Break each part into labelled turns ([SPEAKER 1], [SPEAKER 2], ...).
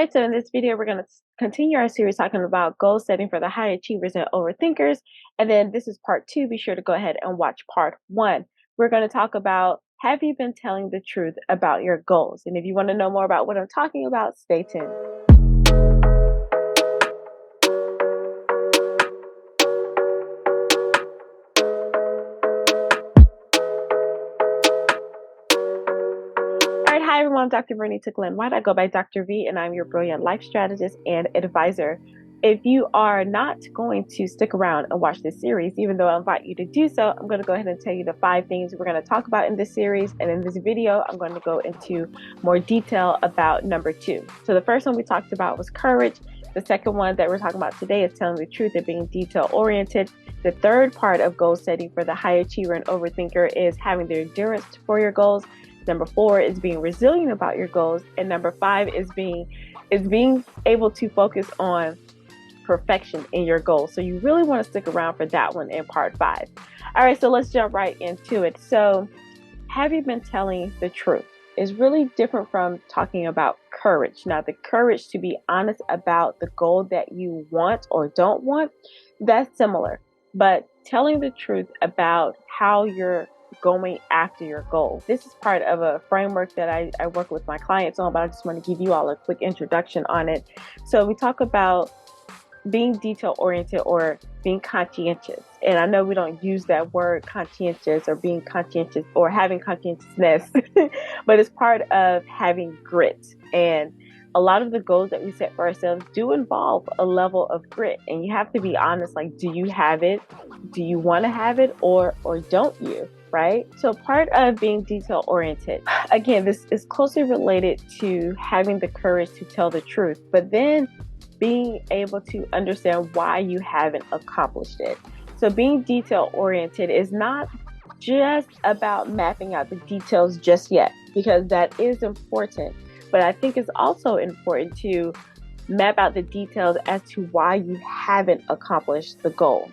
[SPEAKER 1] right, so in this video, we're going to continue our series talking about goal setting for the high achievers and overthinkers. And then this is part two. Be sure to go ahead and watch part one. We're going to talk about, have you been telling the truth about your goals? And if you want to know more about what I'm talking about, stay tuned. All right, hi everyone, I'm Dr. Vernita White. I go by Dr. V, and I'm your brilliant life strategist and advisor. If you are not going to stick around and watch this series, even though I invite you to do so, I'm going to go ahead and tell you the 5 things we're going to talk about in this series. And in this video, I'm going to go into more detail about number 2. So the first one we talked about was courage. The second one that we're talking about today is telling the truth and being detail-oriented. The third part of goal setting for the high achiever and overthinker is having the endurance for your goals. Number 4 is being resilient about your goals. And number 5 is being able to focus on perfection in your goals. So you really want to stick around for that one in part 5. All right, so let's jump right into it. So have you been telling the truth? Is really different from talking about courage. Now, the courage to be honest about the goal that you want or don't want, that's similar. But telling the truth about how you're going after your goal. This is part of a framework that I work with my clients on, but I just want to give you all a quick introduction on it. So we talk about being detail-oriented or being conscientious. And I know we don't use that word conscientious or being conscientious or having conscientiousness, but it's part of having grit. And a lot of the goals that we set for ourselves do involve a level of grit. And you have to be honest, like, do you have it? Do you want to have it or don't you? Right? So part of being detail-oriented, again, this is closely related to having the courage to tell the truth, but then being able to understand why you haven't accomplished it. So being detail-oriented is not just about mapping out the details just yet, because that is important. But I think it's also important to map out the details as to why you haven't accomplished the goal.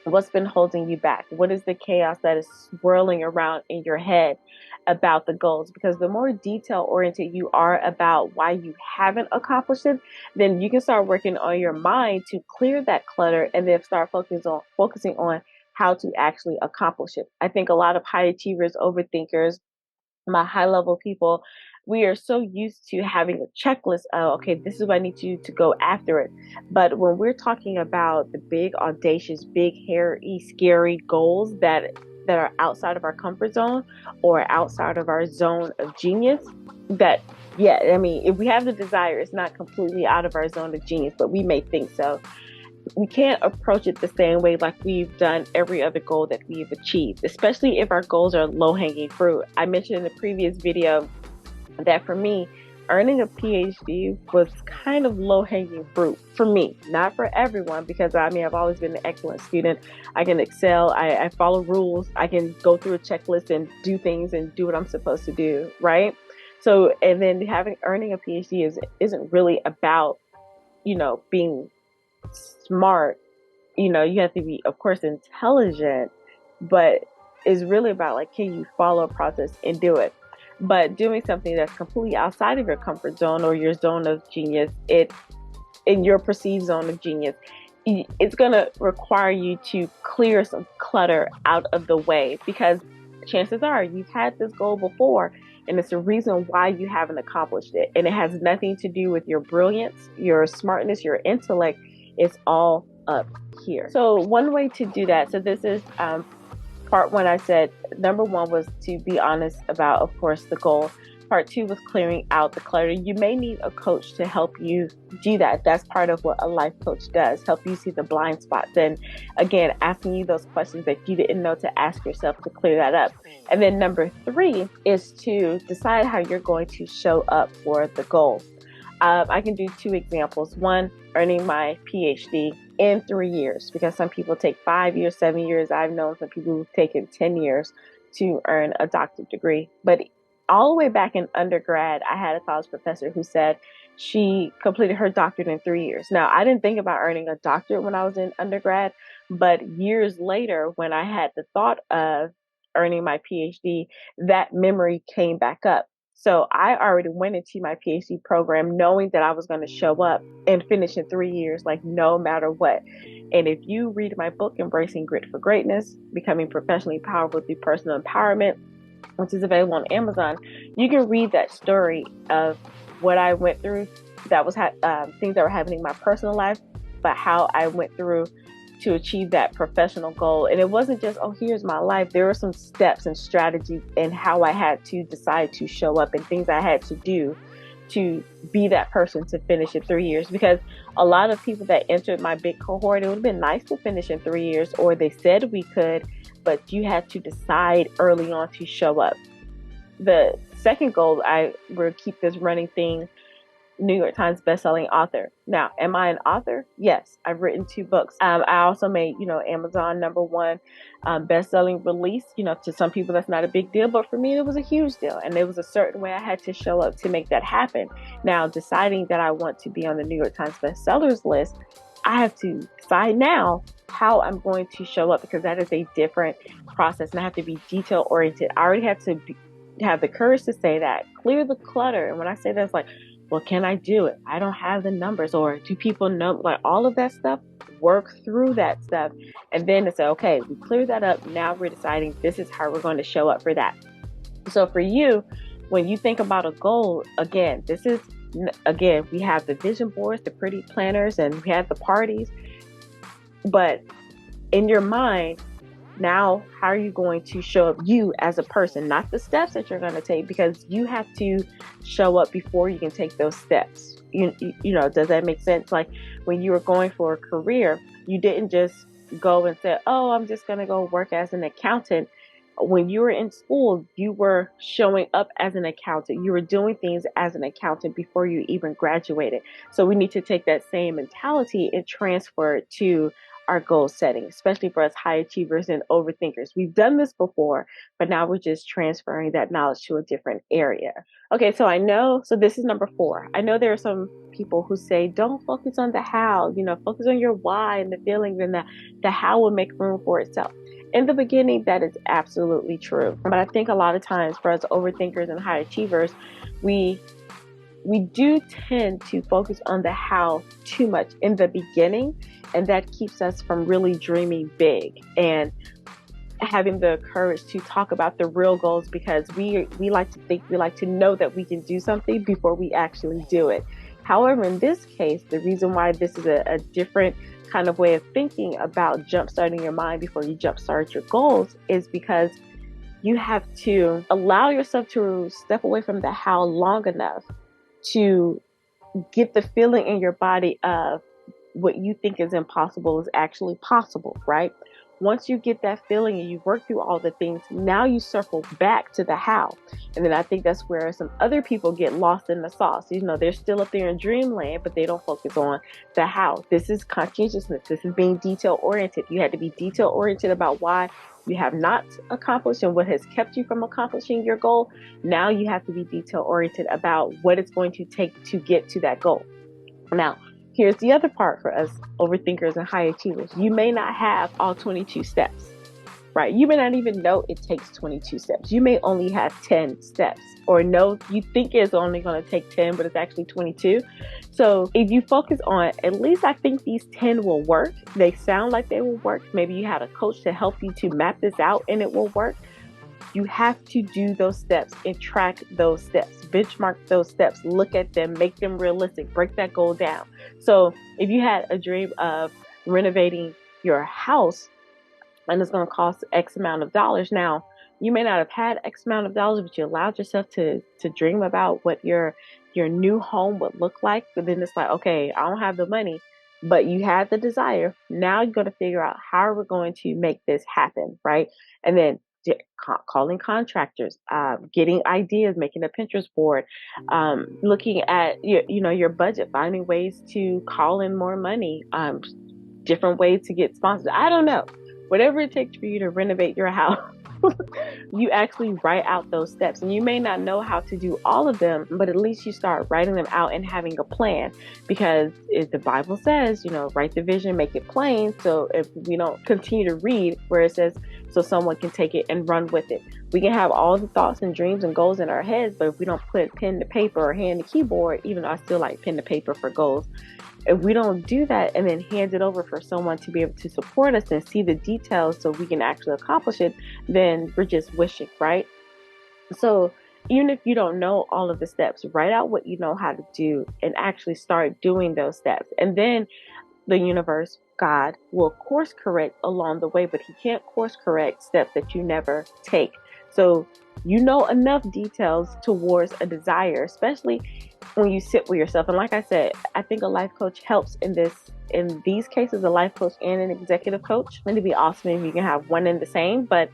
[SPEAKER 1] What's been holding you back? What is the chaos that is swirling around in your head about the goals? Because the more detail-oriented you are about why you haven't accomplished it, then you can start working on your mind to clear that clutter and then start focusing on how to actually accomplish it. I think a lot of high achievers, overthinkers, my high-level people, we are so used to having a checklist of, okay, this is what I need you to go after it. But when we're talking about the big, audacious, big, hairy, scary goals that are outside of our comfort zone or outside of our zone of genius, if we have the desire, it's not completely out of our zone of genius, but we may think so. We can't approach it the same way like we've done every other goal that we've achieved, especially if our goals are low-hanging fruit. I mentioned in the previous video that for me, earning a PhD was kind of low-hanging fruit for me, not for everyone, because I've always been an excellent student. I can excel, I follow rules, I can go through a checklist and do things and do what I'm supposed to do, right? So, and then earning a PhD isn't really about, being smart. You have to be, of course, intelligent, but it's really about, like, can you follow a process and do it? But doing something that's completely outside of your comfort zone or your zone of genius, in your perceived zone of genius, it's going to require you to clear some clutter out of the way, because chances are you've had this goal before and it's a reason why you haven't accomplished it. And it has nothing to do with your brilliance, your smartness, your intellect. It's all up here. So one way to do that, so this is part 1, I said number 1 was to be honest about, of course, the goal. Part 2 was clearing out the clutter. You may need a coach to help you do that. That's part of what a life coach does, help you see the blind spots. And again, asking you those questions that you didn't know to ask yourself to clear that up. And then number 3 is to decide how you're going to show up for the goal. I can do 2 examples. One, earning my PhD in 3 years, because some people take 5 years, 7 years. I've known some people who've taken 10 years to earn a doctorate degree. But all the way back in undergrad, I had a college professor who said she completed her doctorate in 3 years. Now, I didn't think about earning a doctorate when I was in undergrad, but years later, when I had the thought of earning my PhD, that memory came back up. So I already went into my PhD program knowing that I was going to show up and finish in 3 years, like no matter what. And if you read my book, Embracing Grit for Greatness, Becoming Professionally Powerful Through Personal Empowerment, which is available on Amazon, you can read that story of what I went through. That was things that were happening in my personal life, but how I went through to achieve that professional goal. And it wasn't just, oh, here's my life. There were some steps and strategies and how I had to decide to show up and things I had to do to be that person to finish in 3 years. Because a lot of people that entered my big cohort, it would have been nice to finish in 3 years, or they said we could, but you had to decide early on to show up. The second goal, I will keep this running thing, New York Times bestselling author. Now, am I an author? Yes, I've written 2 books. I also made, Amazon #1 bestselling release. To some people that's not a big deal, but for me it was a huge deal, and there was a certain way I had to show up to make that happen. Now, deciding that I want to be on the New York Times bestsellers list, I have to decide now how I'm going to show up, because that is a different process, and I have to be detail oriented. I already had to have the courage to say that, clear the clutter. And when I say that, it's like, well, can I do it? I don't have the numbers, or do people know? Like, all of that stuff, work through that stuff. And then it's okay, we clear that up. Now we're deciding this is how we're going to show up for that. So for you, when you think about a goal, again, we have the vision boards, the pretty planners, and we have the parties. But in your mind, now, how are you going to show up, you as a person, not the steps that you're going to take, because you have to show up before you can take those steps. Does that make sense? Like, when you were going for a career, you didn't just go and say, oh, I'm just going to go work as an accountant. When you were in school, you were showing up as an accountant. You were doing things as an accountant before you even graduated. So we need to take that same mentality and transfer it to our goal setting, especially for us high achievers and overthinkers. We've done this before, but now we're just transferring that knowledge to a different area. Okay, so this is number 4. I know there are some people who say, don't focus on the how, focus on your why and the feelings, and the how will make room for itself. In the beginning, that is absolutely true. But I think a lot of times for us overthinkers and high achievers, we do tend to focus on the how too much in the beginning, and that keeps us from really dreaming big and having the courage to talk about the real goals, because we like to know that we can do something before we actually do it. However, in this case, the reason why this is a different kind of way of thinking about jumpstarting your mind before you jumpstart your goals is because you have to allow yourself to step away from the how long enough to get the feeling in your body of what you think is impossible is actually possible, right? Once you get that feeling and you work through all the things, now you circle back to the how. And then I think that's where some other people get lost in the sauce. They're still up there in dreamland, but they don't focus on the how. This is conscientiousness. This is being detail oriented. You had to be detail oriented about why you have not accomplished and what has kept you from accomplishing your goal. Now you have to be detail oriented about what it's going to take to get to that goal. Now, here's the other part for us overthinkers and high achievers. You may not have all 22 steps, right? You may not even know it takes 22 steps. You may only have 10 steps, or no, you think it's only going to take 10, but it's actually 22. So if you focus on, at least I think these 10 will work. They sound like they will work. Maybe you had a coach to help you to map this out and it will work. You have to do those steps and track those steps, benchmark those steps, look at them, make them realistic, break that goal down. So if you had a dream of renovating your house and it's going to cost X amount of dollars, now you may not have had X amount of dollars, but you allowed yourself to dream about what your new home would look like. But then it's like, okay, I don't have the money, but you had the desire. Now you're going to figure out how are we going to make this happen, right? And then calling contractors, getting ideas, making a Pinterest board, looking at your budget, finding ways to call in more money, different ways to get sponsors. I don't know, whatever it takes for you to renovate your house. You actually write out those steps, and you may not know how to do all of them, but at least you start writing them out and having a plan, because if the Bible says, write the vision, make it plain. So if we don't continue to read where it says, so someone can take it and run with it. We can have all the thoughts and dreams and goals in our heads, but if we don't put pen to paper or hand to keyboard, even though I still like pen to paper for goals, if we don't do that and then hand it over for someone to be able to support us and see the details so we can actually accomplish it, then we're just wishing, right? So even if you don't know all of the steps, write out what you know how to do and actually start doing those steps. And then the universe, God, will course correct along the way, but he can't course correct steps that you never take. So you know enough details towards a desire, especially when you sit with yourself. And like I said, I think a life coach helps in these cases, a life coach and an executive coach. And it'd be awesome if you can have one and the same, but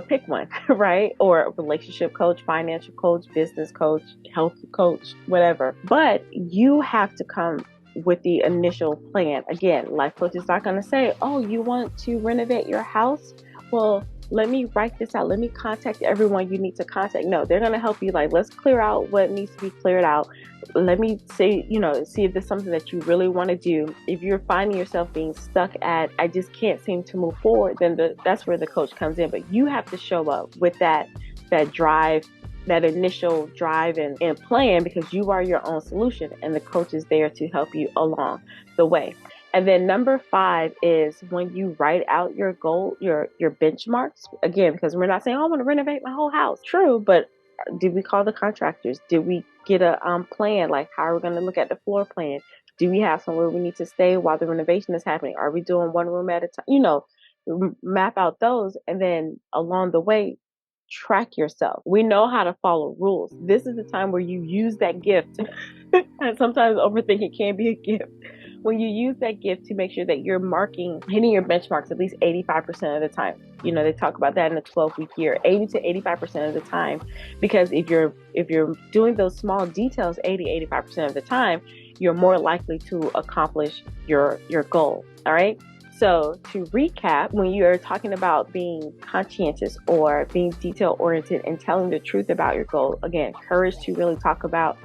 [SPEAKER 1] pick one, right? Or a relationship coach, financial coach, business coach, health coach, whatever. But you have to come with the initial plan. Again, life coach is not going to say, oh, you want to renovate your house? Well, let me write this out. Let me contact everyone you need to contact. No, they're going to help you. Like, let's clear out what needs to be cleared out. Let me say, see if there's something that you really want to do. If you're finding yourself being stuck at, I just can't seem to move forward, then that's where the coach comes in. But you have to show up with that drive, that initial drive and plan, because you are your own solution and the coach is there to help you along the way. And then number 5 is when you write out your goal, your benchmarks, again, because we're not saying, oh, I want to renovate my whole house. True, but did we call the contractors? Did we get a plan? Like, how are we going to look at the floor plan? Do we have somewhere we need to stay while the renovation is happening? Are we doing one room at a time? Map out those, and then along the way, track yourself. We know how to follow rules. This is the time where you use that gift. And sometimes overthinking can be a gift. When you use that gift to make sure that you're hitting your benchmarks at least 85% of the time. They talk about that in a 12-week year, 80 to 85% of the time, because if you're doing those small details 85% of the time, you're more likely to accomplish your goal. All right. So to recap, when you're talking about being conscientious or being detail oriented and telling the truth about your goal, again, courage to really talk about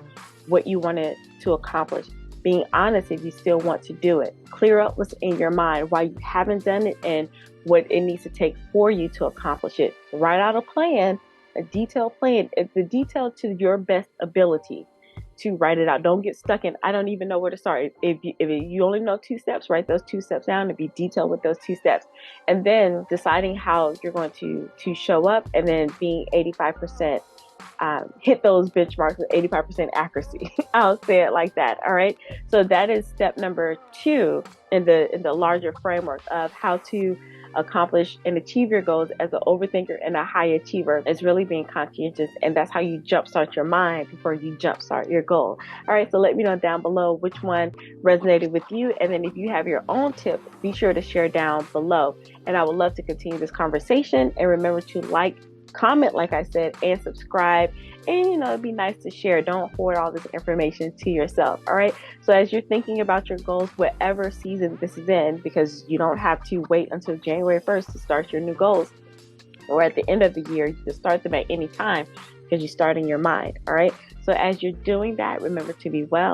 [SPEAKER 1] what you wanted to accomplish. Being honest if you still want to do it. Clear up what's in your mind, why you haven't done it, and what it needs to take for you to accomplish it. Write out a plan, a detailed plan. It's the detail to your best ability to write it out. Don't get stuck in, I don't even know where to start. If you only know 2 steps, write those 2 steps down and be detailed with those 2 steps. And then deciding how you're going to show up, and then being 85%. Hit those benchmarks with 85% accuracy. I'll say it like that. All right. So that is step number 2 in the larger framework of how to accomplish and achieve your goals as an overthinker and a high achiever. Is really being conscientious, and that's how you jumpstart your mind before you jumpstart your goal. All right. So let me know down below which one resonated with you, and then if you have your own tip, be sure to share down below. And I would love to continue this conversation. And remember to like, comment, like I said, and subscribe. And it'd be nice to share. Don't hoard all this information to yourself. All right. So as you're thinking about your goals, whatever season this is in, because you don't have to wait until January 1st to start your new goals, or at the end of the year, you can start them at any time because you start in your mind. All right. So as you're doing that, remember to be well.